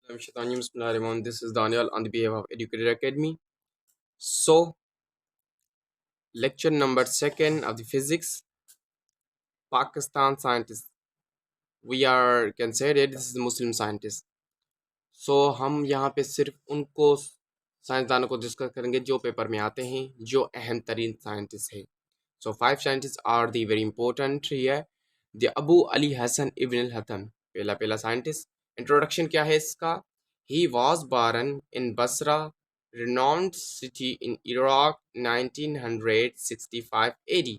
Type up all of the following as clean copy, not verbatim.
This is Daniel on the behalf of Educator Academy. So, lecture number second of the physics, Pakistan scientists. We are considered this is Muslim scientists. So, हम यहाँ पे सिर्फ उनको साइंसदानों को discuss करेंगे जो paper में आते हैं, जो अहम तरीन साइंटिस्ट है. So, 5 scientists are the very important here. The Abu Ali Hassan Ibn al-Haytham, पहला साइंटिस्ट. इंट्रोडक्शन क्या है इसका? He was born in Basra, renowned city in Iraq, 1965 AD.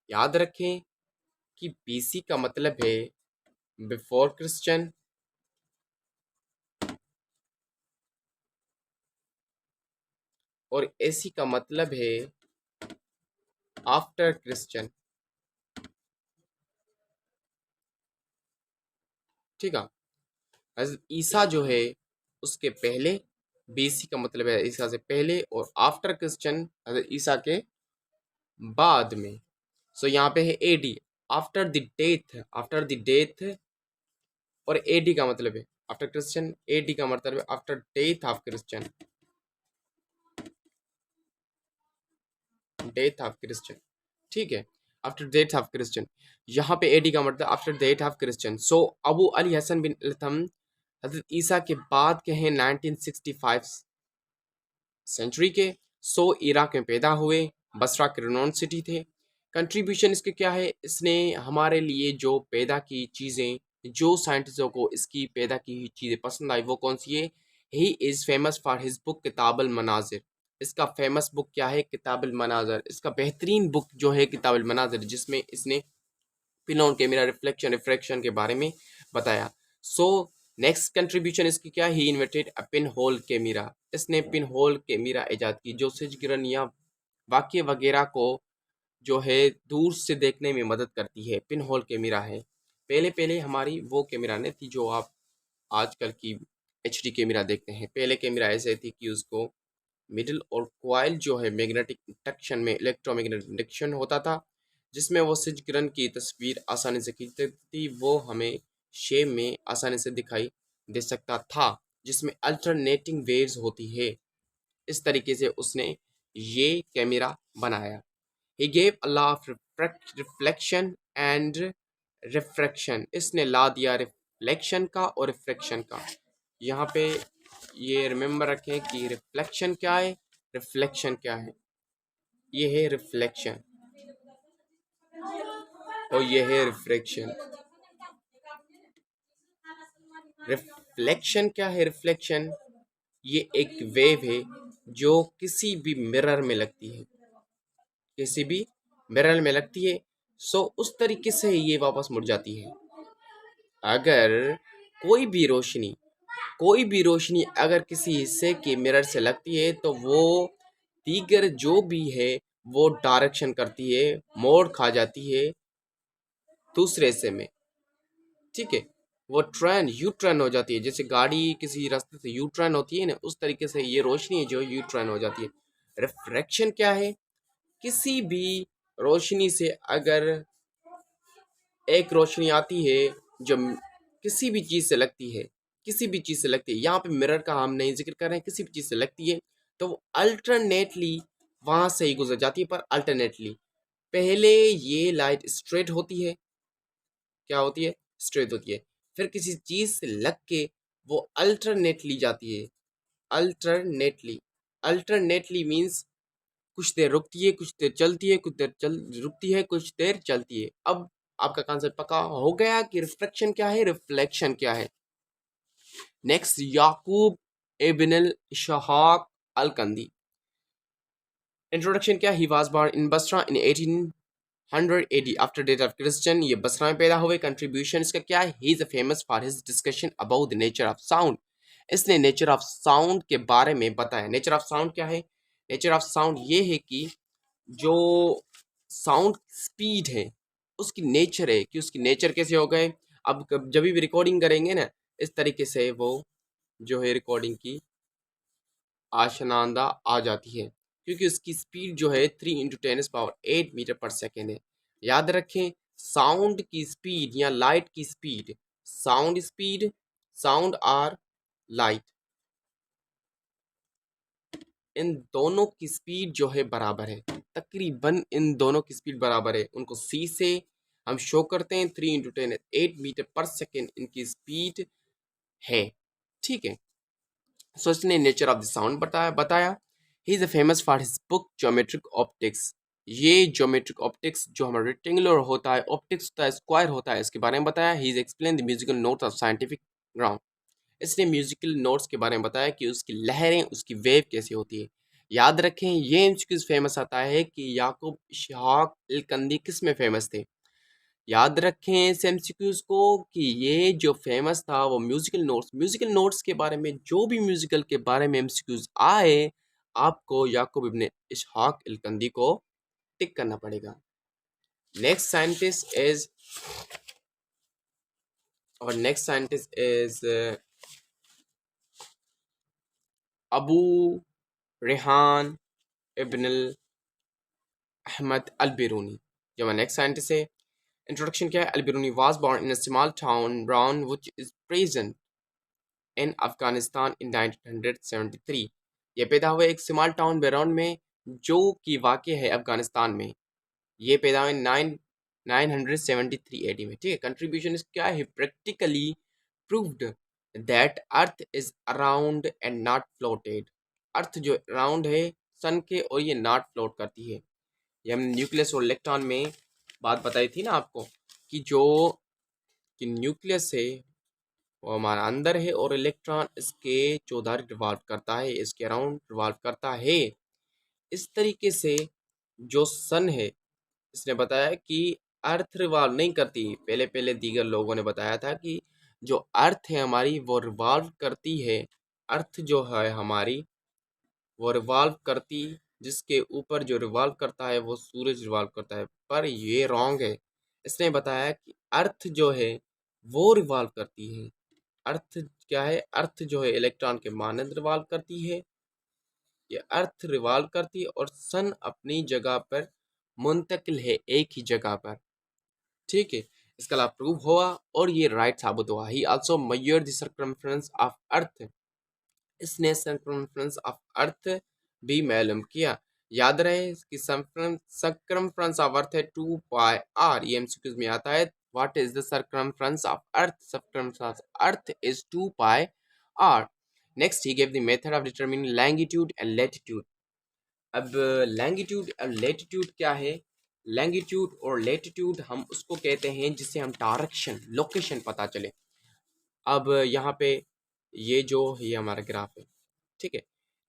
याद रखें कि BC का मतलब है बिफोर क्रिश्चियन और AC का मतलब है आफ्टर क्रिश्चियन. ठीक है. हज़रत ईसा जो है उसके पहले, BC का मतलब है ईसा से पहले, और आफ्टर क्रिश्चियन हज़रत ईसा के बाद में. सो यहाँ पे है AD, आफ्टर द डेथ, और AD का मतलब है आफ्टर क्रिश्चियन, AD का मतलब है आफ्टर डेथ ऑफ क्रिश्चियन, ठीक है, आफ्टर डेथ ऑफ क्रिश्चियन. यहाँ पे AD का मतलब आफ्टर डेथ ऑफ क्रिश्चियन. सो अबू अली हसन बिन अल्थम हजरत ईसा के बाद के हैं 1965 सेंचुरी के. सो इराक में पैदा हुए, बसरा के रिनोन सिटी थे. कंट्रीब्यूशन इसके क्या है? इसने हमारे लिए जो पैदा की चीज़ें, जो साइंटिस्टों को इसकी पैदा की हुई चीज़ें पसंद आई वो कौन सी है? He is famous for his book किताबुल मनाजिर. इसका फेमस बुक क्या है? किताबुल मनाजिर. इसका बेहतरीन बुक जो है किताबुल मनाजिर, जिसमें इसने पिनऑन कैमरा रिफ्रैक्शन के बारे में बताया. सो नेक्स्ट कंट्रीब्यूशन इसकी क्या? He invented a pinhole camera. इसने पिन होल कैमरा ईजाद की जो सिजगिरन या वाक्य वगैरह को जो है दूर से देखने में मदद करती है. पिन होल कैमरा है. पहले पहले हमारी वो कैमरा नहीं थी जो आप आजकल की HD कैमरा देखते हैं. पहले कैमरा ऐसे थी कि उसको मिडिल और क्वाइल जो है मैग्नेटिक इंडक्शन में इलेक्ट्रोमैग्नेटिक इंडक्शन होता था, जिसमें वो सिजगिरन की तस्वीर आसानी से खींच सकती थी. वो हमें शेप में आसानी से दिखाई दे सकता था, जिसमें अल्टरनेटिंग वेव्स होती है. इस तरीके से उसने ये कैमरा बनाया. He gave a law of reflection and refraction. इसने ला दिया रिफ्लेक्शन का और रिफ्रैक्शन का. यहाँ पे ये रिमेंबर रखें कि रिफ्लेक्शन क्या है, रिफ्लेक्शन क्या है. ये है रिफ्लेक्शन और ये है रिफ्रैक्शन. रिफ्लेक्शन क्या है? रिफ्लेक्शन ये एक वेव है जो किसी भी मिरर में लगती है, किसी भी मिरर में लगती है. सो उस तरीके से ये वापस मुड़ जाती है. अगर कोई भी रोशनी अगर किसी हिस्से के मिरर से लगती है तो वो दीगर जो भी है वो डायरेक्शन करती है, मोड़ खा जाती है दूसरे हिस्से में. ठीक है, वो ट्रेन यू ट्रेन हो जाती है. जैसे गाड़ी किसी रास्ते से यू ट्रेन होती है ना, उस तरीके से ये रोशनी है जो यू ट्रेन हो जाती है. रिफ्रैक्शन क्या है? किसी भी रोशनी से अगर एक रोशनी आती है जो किसी भी चीज़ से लगती है, यहाँ पे मिरर का हम नहीं जिक्र कर रहे हैं, किसी भी चीज़ से लगती है तो वो अल्टरनेटली वहाँ से ही गुजर जाती है. पर अल्टरनेटली पहले ये लाइट स्ट्रेट होती है, क्या होती है? स्ट्रेट होती है. फिर किसी चीज़ से लग के वो अल्टरनेटली जाती है. अल्टरनेटली मीन्स कुछ देर रुकती है, कुछ देर चलती है, कुछ देर रुकती है, कुछ देर चलती है. अब आपका कॉन्सेप्ट पक्का हो गया कि रिफ्लेक्शन क्या है, रिफ्लेक्शन क्या है. नेक्स्ट, याकूब इब्न अल इशहाक अल कंदी. इंट्रोडक्शन क्या? He was born in Basra in 1800 AD after death of Christian. ये बसरा में पैदा हुए. कंट्रीब्यूशन इसका क्या है? He is famous for his discussion about the nature of sound. इसने नेचर ऑफ साउंड के बारे में बताया. नेचर ऑफ साउंड क्या है? नेचर ऑफ साउंड ये है कि जो साउंड स्पीड है उसकी नेचर है, कि उसकी नेचर कैसे हो गए. अब जब भी रिकॉर्डिंग करेंगे ना, इस तरीके से वो जो है रिकॉर्डिंग की आशनांदा आ जाती है, क्योंकि उसकी स्पीड जो है 3 × 10⁸ मीटर पर सेकेंड है. याद रखें, साउंड की स्पीड या लाइट की स्पीड साउंड स्पीड, साउंड और लाइट, इन दोनों की स्पीड जो है बराबर है। तकरीबन इन दोनों की स्पीड बराबर है। उनको सी से हम शो करते हैं। 3 × 10 8 मीटर पर सेकेंड इनकी स्पीड है। ठीक है। सो इसने नेचर ऑफ द साउंड बताया। ही is famous for his book geometric optics. ये ज्योमेट्रिक ऑप्टिक्स जो हमारा रेक्टेंगुलर होता है, ऑप्टिक्स होता है, स्क्वायर होता है, इसके बारे में बताया। He is explain the musical notes of scientific ground. इसने म्यूजिकल नोट्स के बारे में बताया कि उसकी लहरें, उसकी वेव कैसी होती है। याद रखें ये एमसीक्यूज फेमस आता है कि याकूब इसहाक इल्कंदी किस में फेमस थे। याद रखें इस एमसीक्यूज को कि ये जो फेमस था वो म्यूजिकल नोट्स के बारे में, जो भी म्यूजिकल के बारे में एमसीक्यूज आए, आपको याकूब इब्ने इसहाक इल्कंदी को टिक करना पड़ेगा। नेक्स्ट साइंटिस्ट इज और next scientist is Abu Rehan ibn Ahmad al Biruni. जो हमारा नेक्स्ट साइंटिस्ट है, इंट्रोडक्शन क्या है। Al Biruni was born in a small town Brown which is present in Afghanistan in 1973। ये पैदा हुए एक स्मॉल टाउन बेरौन में जो कि वाक़ है अफगानिस्तान में। ये पैदा हुए 973 एडी में। ठीक है। कंट्रीब्यूशन क्या है। Practically proved that earth is around and not floated. Earth जो राउंड है सन के, और ये नॉट फ्लोट करती है। ये हमने न्यूक्लियस और इलेक्ट्रॉन में बात बताई थी ना आपको कि जो कि न्यूक्लियस है वो हमारा अंदर है और इलेक्ट्रॉन इसके चौधारी रिवॉल्व करता है, इसके अराउंड रिवॉल्व करता है। इस तरीके से जो सन है, इसने बताया कि अर्थ रिवॉल्व नहीं करती। पहले पहले दीगर लोगों ने बताया था कि जो अर्थ है हमारी वो रिवॉल्व करती है। अर्थ जो है हमारी वो रिवॉल्व करती, जिसके ऊपर जो रिवॉल्व करता है वो सूरज रिवॉल्व करता है, पर ये रॉन्ग है। इसने बताया कि अर्थ जो है वो रिवॉल्व करती है। अर्थ क्या है। अर्थ जो है इलेक्ट्रॉन के मानंद रिवॉल्व करती है। ये अर्थ रिवॉल्व करती है और सन अपनी जगह पर मुंतकिल है, एक ही जगह पर। ठीक है। इसका लाभ प्रूव हुआ और ये राइट साबित हुआ। ही also measured the circumference of earth. इसने सर्कमफ्रेंस ऑफ अर्थ भी मालूम किया। याद रहे कि सर्कमफ्रेंस ऑफ अर्थ है 2πr। ये एमसीक्यूज में आता है। What is the circumference of earth. Circumference of earth is 2πr। Next he gave the method of determining longitude and latitude. अब लैंगिट्यूड और लैटिट्यूड क्या है। लैंगिट्यूड और लैटिट्यूड हम उसको कहते हैं जिससे हम डायरेक्शन, लोकेशन पता चले। अब यहाँ पे ये जो ये हमारा ग्राफ है, ठीक है,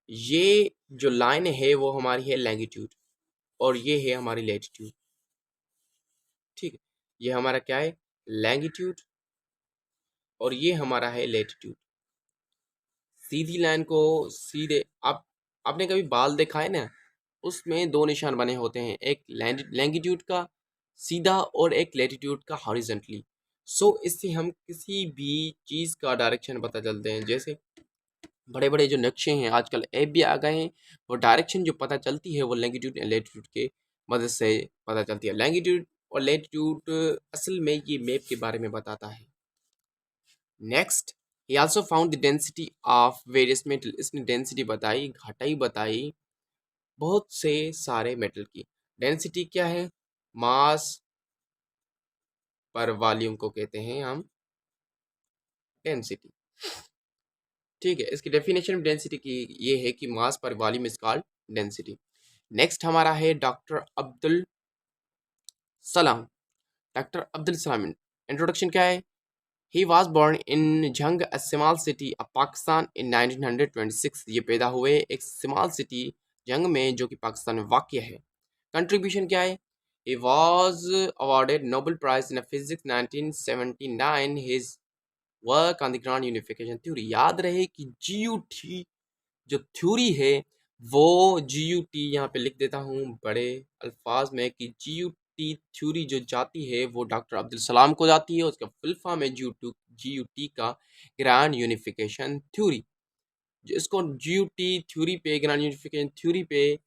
ये जो लाइन है वो हमारी है लैंगिट्यूड और ये है हमारी लैटिट्यूड। ठीक है। ये हमारा क्या है, लैंगिट्यूड, और ये हमारा है लैटिट्यूड। सीधी लाइन को सीधे आप आपने कभी बाल देखा है ना, उसमें दो निशान बने होते हैं, एक लैंगिट्यूड का सीधा और एक लैटिट्यूड का हॉरिजॉन्टली। सो इससे हम किसी भी चीज़ का डायरेक्शन पता चलते हैं। जैसे बड़े बड़े जो नक्शे हैं, आजकल ऐप भी आ गए हैं, वो डायरेक्शन जो पता चलती है वो लैंगिट्यूड एंड लैटिट्यूड के मदद से पता चलती है। लैंगिट्यूड और लैटिट्यूड असल में ये मैप के बारे में बताता है। Next, he also found the density of various metal. इसने डेंसिटी बताई, घटाई बताई बहुत से सारे मेटल की। डेंसिटी क्या है, मास पर वॉल्यूम को कहते हैं हम डेंसिटी। ठीक है। इसकी डेफिनेशन डेंसिटी की ये है कि मास पर volume is called density. Next हमारा है doctor Abdul Salam. Doctor Abdul Salam, introduction क्या है। He was born in Jhang, a small city of Pakistan in 1926। ये पैदा हुए एक स्मॉल सिटी जंग में जो कि पाकिस्तान में वाक़ है। कंट्रीब्यूशन क्या है। He was awarded Nobel prize in physics 1979। His work on the grand unification theory. याद रहे कि जीयूटी जो थ्योरी है वो जीयूटी यहाँ पे लिख देता हूँ बड़े अल्फाज में कि जीयूटी थ्योरी जो जाती है वो डॉक्टर अब्दुल सलाम को जाती है। उसका फुल फॉर्म है जीयूटी का ग्रांड यूनिफिकेशन थ्योरी। जो इसको जीयूटी थ्योरी पे, ग्रांड यूनिफिकेशन थ्योरी पे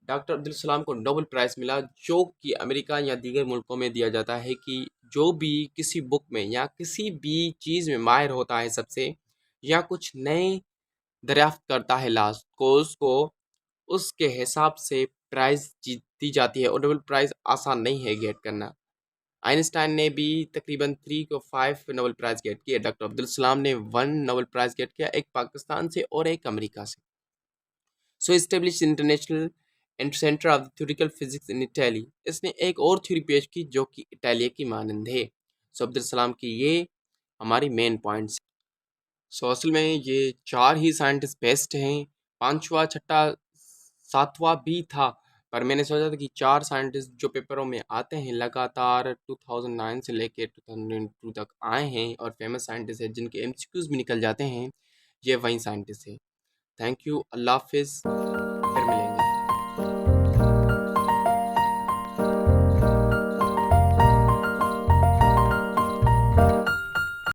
डॉक्टर अब्दुल सलाम को नोबेल प्राइज़ मिला, जो कि अमेरिका या दीगर मुल्कों में दिया जाता है कि जो भी किसी बुक में या किसी भी चीज़ में माहिर होता है सबसे, या कुछ नए दरियाफ्त करता है लास्ट को, उसको उसके हिसाब से प्राइज़ दी जाती है, और नोबेल प्राइज़ आसान नहीं है गेट करना। आइंस्टाइन ने भी तकरीबन 3 को 5 नोबेल प्राइज़ गेट किए। डॉक्टर अब्दुल सलाम ने 1 नोबेल प्राइज़ गेट किया, एक पाकिस्तान से और एक अमेरिका से। So establish international and centre of theoretical physics in Italy. इसने एक और थ्योरी पेश की जो कि इटालिया की मानंद है। सो अब्दुल सलाम की ये हमारी मेन पॉइंट्स। सो असल में ये 4 ही साइंटिस्ट बेस्ट हैं, 5वां, छठा, 7वां भी था, पर मैंने सोचा था कि 4 साइंटिस्ट जो पेपरों में आते हैं लगातार 2009 से लेके 2002 तक आए हैं और फेमस साइंटिस्ट हैं जिनके एमसीक्यूज भी निकल जाते हैं, ये वही साइंटिस्ट हैं। थैंक यू, अल्लाह हाफिज़, फिर मिलेंगे।